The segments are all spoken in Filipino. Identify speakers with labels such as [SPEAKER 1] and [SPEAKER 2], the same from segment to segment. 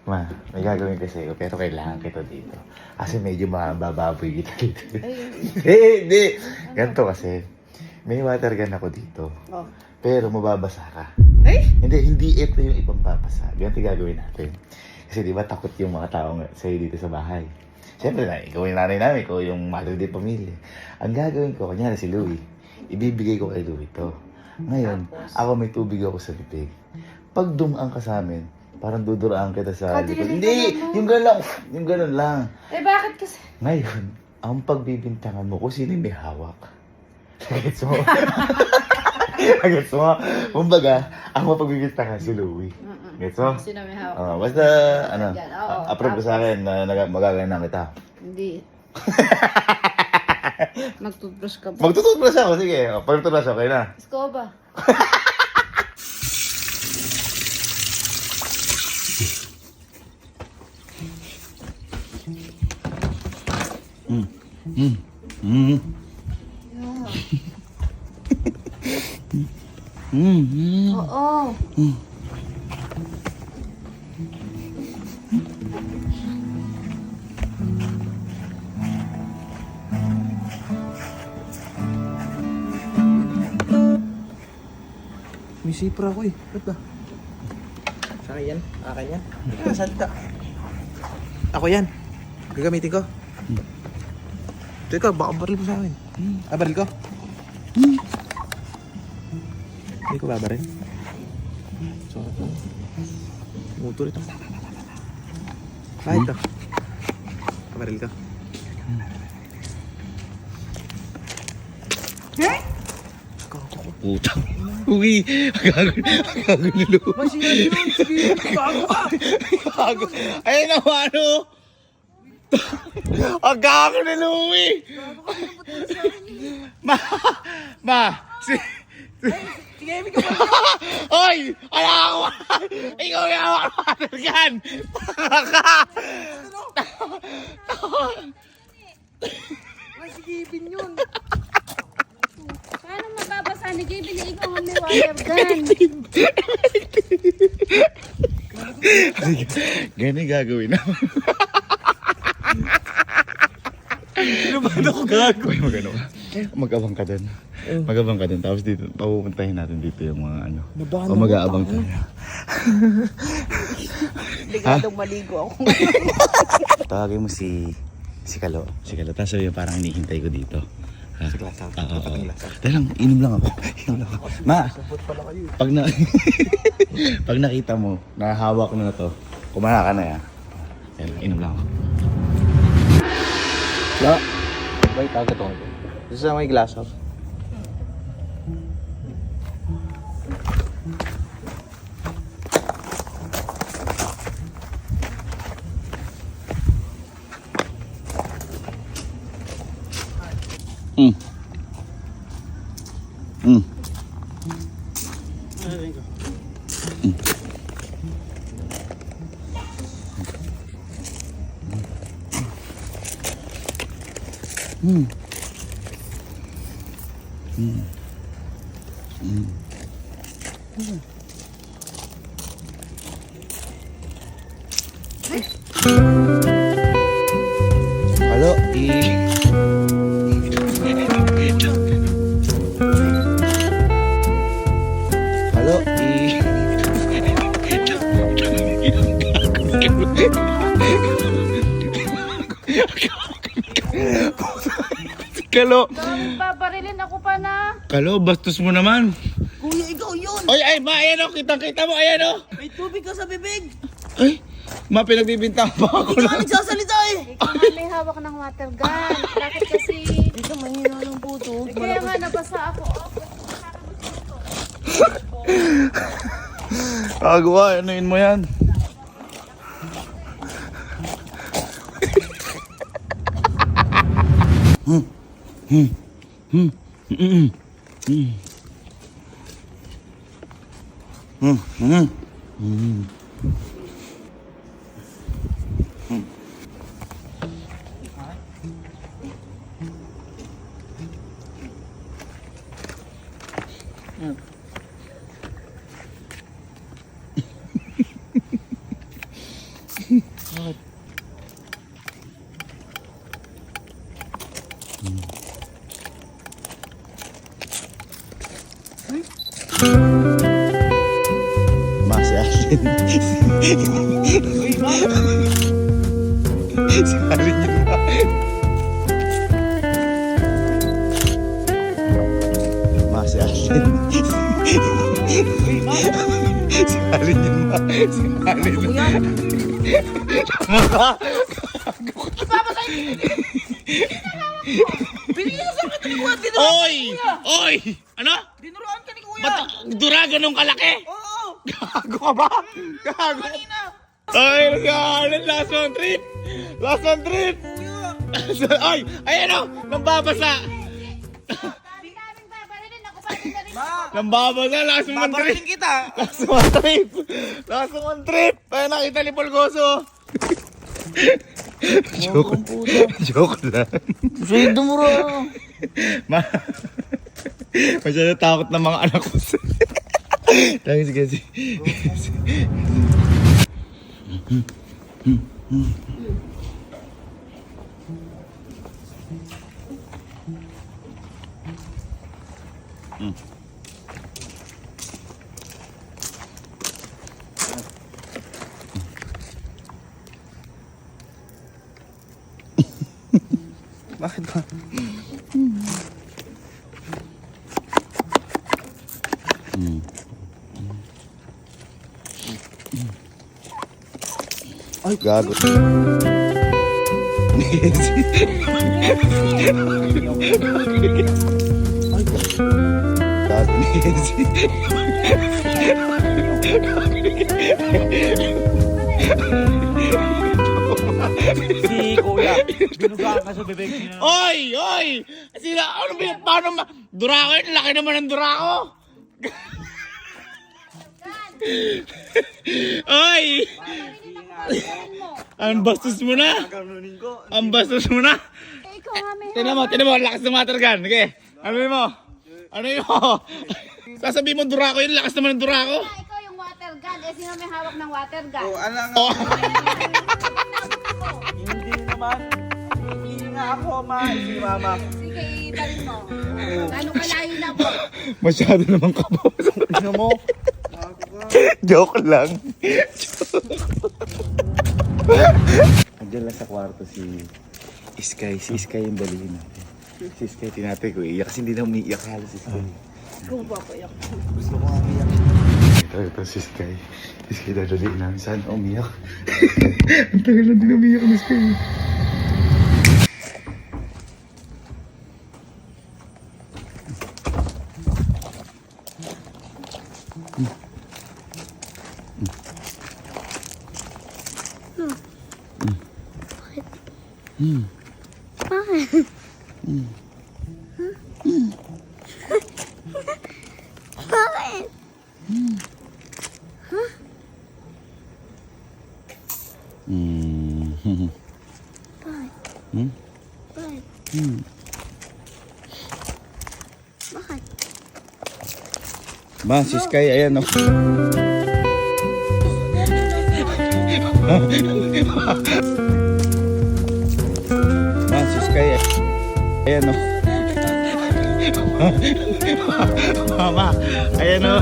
[SPEAKER 1] Ma, may gagawin kasi ako pero kailangan kita dito. Kasi medyo mabababoy kita dito. Hindi. Ganito kasi. May water gun ako dito.
[SPEAKER 2] Oh.
[SPEAKER 1] Pero mababasa ka.
[SPEAKER 2] Ay!
[SPEAKER 1] Hindi ito yung ibang babasa. Ganito gagawin natin. Kasi di ba takot yung mga tao sa'yo dito sa bahay. Siyempre na, ikaw yung nanay namin, ikaw yung mother di pamilya. Ang gagawin ko, kanyari si Louie, ibibigay ko kay Louie ito. Ngayon, ako may tubig ako sa bibig. Pag dumaan ka sa amin, parang duduraan kita sa likod. Hindi! Yung gano'n lang. Yung gano'n lang.
[SPEAKER 2] Eh bakit kasi?
[SPEAKER 1] Ngayon, ang pagbibintangan mo kung sino yung may hawak. Gets mo? Gets mo? Kumbaga, ako pagbibintangan si Louie. Gets mo?
[SPEAKER 2] Sino may hawak?
[SPEAKER 1] Basta, ano,
[SPEAKER 2] Yan, oo.
[SPEAKER 1] approve ko sa akin na magagana kita.
[SPEAKER 2] Hindi. Magtutbrush ka ba?
[SPEAKER 1] Magtututbrush ako, sige. Pag-tutbrush, okay na.
[SPEAKER 2] Isko ba? Oo.
[SPEAKER 3] May sipra ako eh. Ba't ba? Sa akin yan? Akin yan? Salita. Ako yan. Gagamitin ko. Teka, baka baril mo sa akin. Baril ko? Hindi ko babaril. So, motor ito. Kahit ito. Baril ko.
[SPEAKER 1] Putang. Uy, gago ni Louie.
[SPEAKER 3] Masira yun! Sige, bago ka!
[SPEAKER 1] Gago. Ayun na, ano? Ang gago ni Louie.
[SPEAKER 3] Sige, Amy ka ba?
[SPEAKER 1] Oy! Ala ako! Ikaw yung hawak ng water gun!
[SPEAKER 3] Ay, sige, Ibin yun!
[SPEAKER 2] Paano mababasa ni Gaby na ikaw ang may water gun?
[SPEAKER 1] Ganun gagawin naman.
[SPEAKER 3] Ano ba ako gago?
[SPEAKER 1] Uy, mag-ano ka? Mag-abang ka dun. Mag-abang ka dun. Tapos dito, papupuntahin natin dito yung mga ano. O mag-aabang tayo.
[SPEAKER 2] Ligadong maligo ako.
[SPEAKER 1] Tawagin mo si Kalo. Si Kalo. Tapos sabi parang hinihintay ko dito. Ha?
[SPEAKER 3] Sa klasa.
[SPEAKER 1] Oo. Dahil lang, inom lang ako. Inom lang ako. Ma, pag na... pag nakita mo, nahawak na to, kumana ka na ya. Yan, inom lang ako.
[SPEAKER 3] No. Wait, agad ako. This is my glass of.
[SPEAKER 1] Halo, Halo, Kalo,
[SPEAKER 2] Babarilin ako pa na.
[SPEAKER 1] Kalo, bastos mo naman.
[SPEAKER 3] Kuya, ikaw yun!
[SPEAKER 1] Oy, ay, ma, ayan o, kitang-kita mo, ayan o.
[SPEAKER 3] May tubig ka sa bibig!
[SPEAKER 1] Ay, ma, pinagbibintang pa ako
[SPEAKER 3] Hindi ka
[SPEAKER 1] lang.
[SPEAKER 3] nagsasalita eh!
[SPEAKER 2] Ikaw nga may hawak ng water gun. Bakit kasi...
[SPEAKER 3] Ito, mahina ng puto.
[SPEAKER 2] Kaya nga nabasa ako.
[SPEAKER 1] Kagawa, anuin mo yan.
[SPEAKER 3] Bakit?
[SPEAKER 1] Mas yakin.
[SPEAKER 3] Uy, ma!
[SPEAKER 1] Salin yun ba? Mas yakin.
[SPEAKER 3] Uy, ma!
[SPEAKER 1] Salin yun ba? Salin.
[SPEAKER 3] Kuya! Binigyan sa akin ni Kuya!
[SPEAKER 1] Oy! Oy! Ano?
[SPEAKER 3] Dinuruan ka ni Kuya!
[SPEAKER 1] Ba't dura ganun kalaki?
[SPEAKER 3] Oo!
[SPEAKER 1] Gago ka ba? Gago.
[SPEAKER 3] Kanina!
[SPEAKER 1] Ay, nagkakaroon. Last one trip. Last one trip.
[SPEAKER 3] Kuya!
[SPEAKER 1] Ay, ayan o. Nambabasa.
[SPEAKER 2] Dami-daming babarilin ako pa rin na rin.
[SPEAKER 3] Ma!
[SPEAKER 1] Nambabasa. Last one trip.
[SPEAKER 3] Babarating kita!
[SPEAKER 1] Last one trip. Last one trip. Ay, nakita ni Polgoso. Joke. Joke lang.
[SPEAKER 3] Sa'yo dumuro!
[SPEAKER 1] Ma. Masyado takot ng mga anak ko. Thanks kasi.
[SPEAKER 3] Bakit ba?
[SPEAKER 1] Ay, gago. Gago ni Kenzie.
[SPEAKER 3] Si Kuya! Binugaan ka sa bebek niya.
[SPEAKER 1] Oy! Oy! Sila, ano ba yun? Paano ma... Durako yun? Laki naman ng durako! Oy! Ang bastos mo na!
[SPEAKER 3] Ganunin ko.
[SPEAKER 1] Ang bastos mo na!
[SPEAKER 2] Eh, ikaw nga may
[SPEAKER 1] Tinan mo, ang lakas ng water gun. Okay, ano yun mo? Ano yun mo? Sasabihin mo durako yun, lakas naman ng durako.
[SPEAKER 2] hawak. Ikaw yung water gun. Eh, sino may hawak ng water gun?
[SPEAKER 3] Oh, ano nga?
[SPEAKER 1] Oh.
[SPEAKER 3] Hindi naman. Hindi nga ako, ma. Si Mama.
[SPEAKER 2] Sige, ibalin mo. Ano kalayo na po?
[SPEAKER 1] Masyado naman kabaw.
[SPEAKER 3] Ano mo?
[SPEAKER 1] Joke lang. Andiyan lang sa kwarto si Sky. Si Sky yung dalihin natin. Si Sky tinatay ko iiyak kasi hindi na umiiyak halos si Sky.
[SPEAKER 2] Ikaw ba ko yung...
[SPEAKER 3] Gusto ko nga umiyak.
[SPEAKER 1] Ito si Sky. Si Sky dadalihin namin. Saan umiyak? Ang tagal na din umiyak ni Sky.
[SPEAKER 2] Bakit?
[SPEAKER 1] Ma, si Sky, ayan o. Ma, si Sky, ayan o. Mama, ayan o.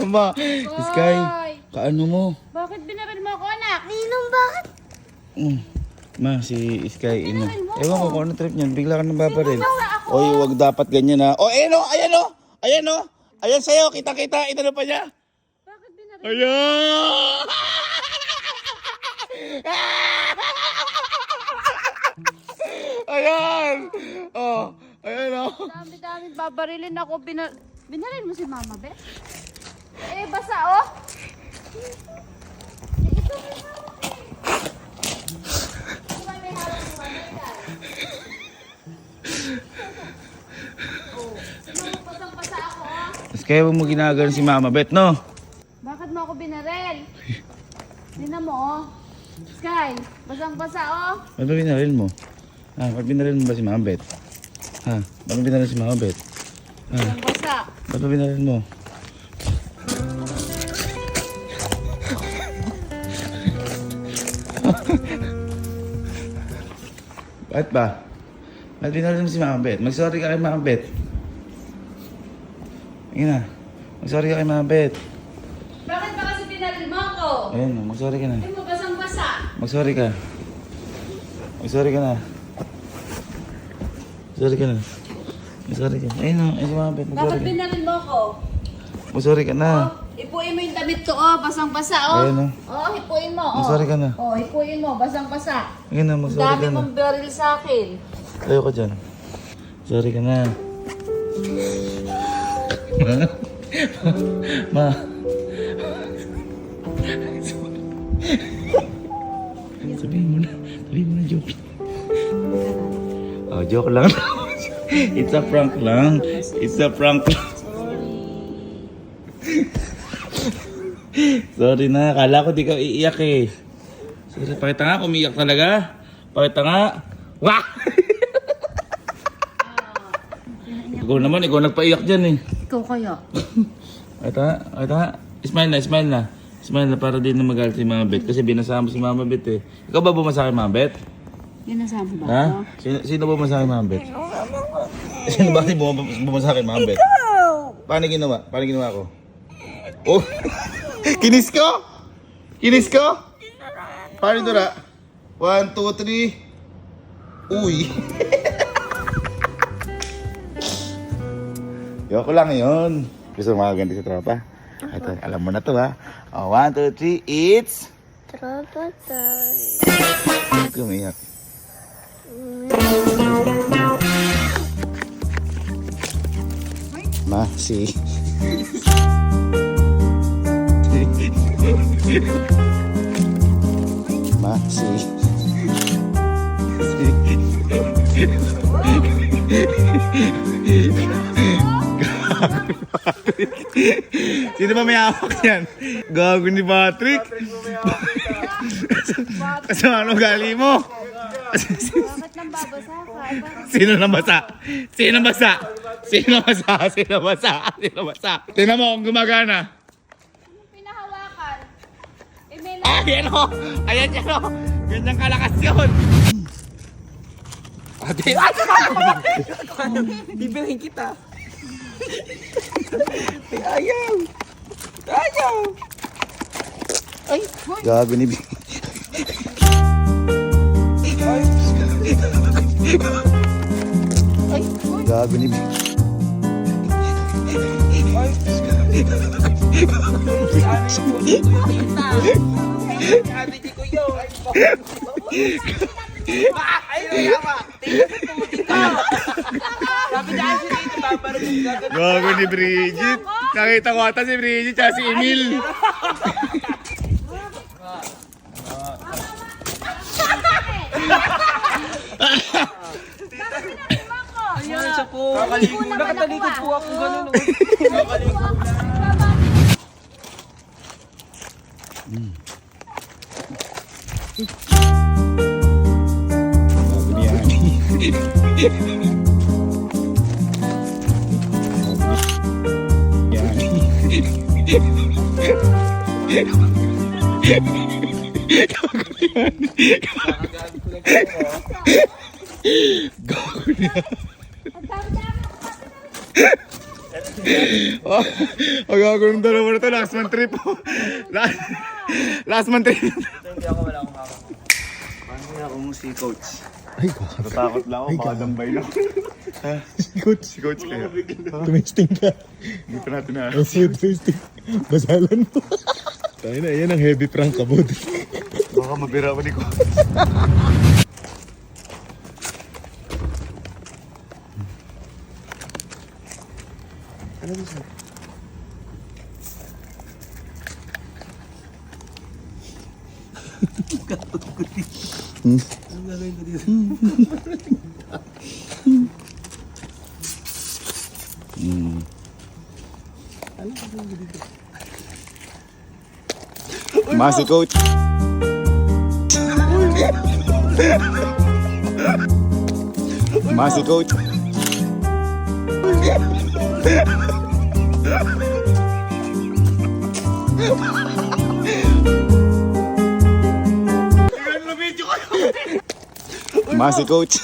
[SPEAKER 1] Mama, si Sky, kaano mo?
[SPEAKER 2] Bakit binaril mo ako, anak? Ninong, bakit?
[SPEAKER 1] Ma, si Sky, ino.
[SPEAKER 2] Pinaril mo
[SPEAKER 1] Ewan ko kung ano trip niyan, bigla ka nang babaril.
[SPEAKER 2] Pinaril ako.
[SPEAKER 1] Oy, wag dapat ganyan ha. Oh, ayan o, ayan o. Ayan o. Ayan sa'yo, kita-kita, inano pa niya.
[SPEAKER 2] Bakit binaril?
[SPEAKER 1] Ayan! Ayan! Oh, ayan o.
[SPEAKER 2] Dami-dami babarilin ako. Binaril mo si Mama, be? Eh, basa, oh. Eh, ito may hawak eh. Ito may hawak ng water gun. Oh, ano, basang-basa ako, ah.
[SPEAKER 1] Mas kaya mo ginagano si Mama Bet, no?
[SPEAKER 2] Bakit mo ako binaril? Tingnan mo, oh. Sky, basang-basa, oh.
[SPEAKER 1] Ba't ba binaril mo? Ha? Ba't binaril mo ba si Mama Bet? Ha? Ba't ba binaril si Mama Bet? Ha?
[SPEAKER 2] Basang-basa.
[SPEAKER 1] Ba't ba binaril mo? Bakit ba? Bakit binaril mo si Mama Bet? Mag-sorry ka kay Mama Bet. Ayun na. Mag-sorry ka kay Mama Bet.
[SPEAKER 2] Bakit ba kasi binaril mo ako?
[SPEAKER 1] Ayun na, mag-sorry ka na.
[SPEAKER 2] Ay mo, basang-basa.
[SPEAKER 1] Mag-sorry ka. Mag-sorry ka na. Mag-sorry ka na. Mag-sorry ka. Ayun na, ayun si Mama Bet.
[SPEAKER 2] Bakit
[SPEAKER 1] Mag-sorry ka.
[SPEAKER 2] binaril mo ako?
[SPEAKER 1] Mag-sorry ka na.
[SPEAKER 2] Ipuin mo yung damit ko, oh. Basang-basa, oh.
[SPEAKER 1] Ayun, oh.
[SPEAKER 2] Oh, hipuin mo, oh.
[SPEAKER 1] Mag-sorry ka na.
[SPEAKER 2] Oh, hipuin mo, basang-basa.
[SPEAKER 1] Ayun na,
[SPEAKER 2] Ang
[SPEAKER 1] mag-sorry
[SPEAKER 2] dami
[SPEAKER 1] ka na.
[SPEAKER 2] mong baril sa akin.
[SPEAKER 1] Ayoko dyan. Sorry ka na. Ma. Sabihin mo na. Sabihin mo na joke. Oh, joke lang. It's a prank lang. It's a prank lang. Sorry na. Kala ko di ka iiyak eh. Sorry, pakita nga. Umiiyak talaga. Pakita nga. Wah! Ikaw naman, ikaw nagpaiyak dyan eh.
[SPEAKER 2] Ikaw kaya?
[SPEAKER 1] Ata. Smile na, smile na. Smile na para din na magalit si Mama Bet. Kasi binasama mo si Mama Bet eh. Ikaw ba bumasa kay Mama Bet?
[SPEAKER 2] Yan nasabi ba
[SPEAKER 1] Ha?
[SPEAKER 2] ako?
[SPEAKER 1] Sino bumasa kay Mama Bet? Sino ba bumasa kay Mama Bet? Paano ginawa ko? Oh! Kinis ko? Kinis ko? Paano ito na? 1, 2, 3. Uy! Yoko lang yun. Gusto mo makaganti sa tropa? Ito, alam mo na to ha. Oh, 1, 2, 3, it's...
[SPEAKER 4] Tropa tayo.
[SPEAKER 1] Huwag kang umiyak. Ma, si... Ma, si... Sino ba may hawak yan? Gago ni Patrick. Kasama ano gali mo?
[SPEAKER 2] Bakit nang babasa ka?
[SPEAKER 1] Sino nabasa? Sino basa? Sino basa? Sino basa? Sino basa? Tingnan mo kung gumagana.
[SPEAKER 2] Pinahawakan. Eh, may
[SPEAKER 1] Ayan o! Ayan yan o! Ganyang kalakas yun! Ate!
[SPEAKER 3] Bibilhin kita. Ayaw. Ayaw.
[SPEAKER 2] Ay, hoy.
[SPEAKER 1] Gago ni B.
[SPEAKER 2] Ay, hoy.
[SPEAKER 1] Gago ni B.
[SPEAKER 3] Sabi ni Kuya. Ayun, yawa. Tingnan sa tuti ko. Sabi niya kasi dito, babarang yung gagawin.
[SPEAKER 1] Gago ni Bridget. Nakita ko ata si Bridget at si Emil.
[SPEAKER 3] Ayun, siya po. Nakatalikod po ako ganun.
[SPEAKER 1] Gago ni Ani. Gago ni Oh, ang gagawin ng dalawa na to, last month trip po. Last month trip.
[SPEAKER 3] Hindi ako, wala akong hawak.
[SPEAKER 1] Paano ako mo si coach?
[SPEAKER 5] Ay, baka.
[SPEAKER 1] Natatakot lang ako, baka dambay lang. Si coach kaya.
[SPEAKER 5] Tumesting ka.
[SPEAKER 1] Hindi pa natin na.
[SPEAKER 5] Ang siyo tumesting. Basalan mo. Tayo na, yan ang heavy prank ka, bud.
[SPEAKER 1] Baka mabira ko ni coach.
[SPEAKER 3] Ano ba siya? Ang gagawin ko dito?
[SPEAKER 1] Masi coach. Masi coach. Masi coach.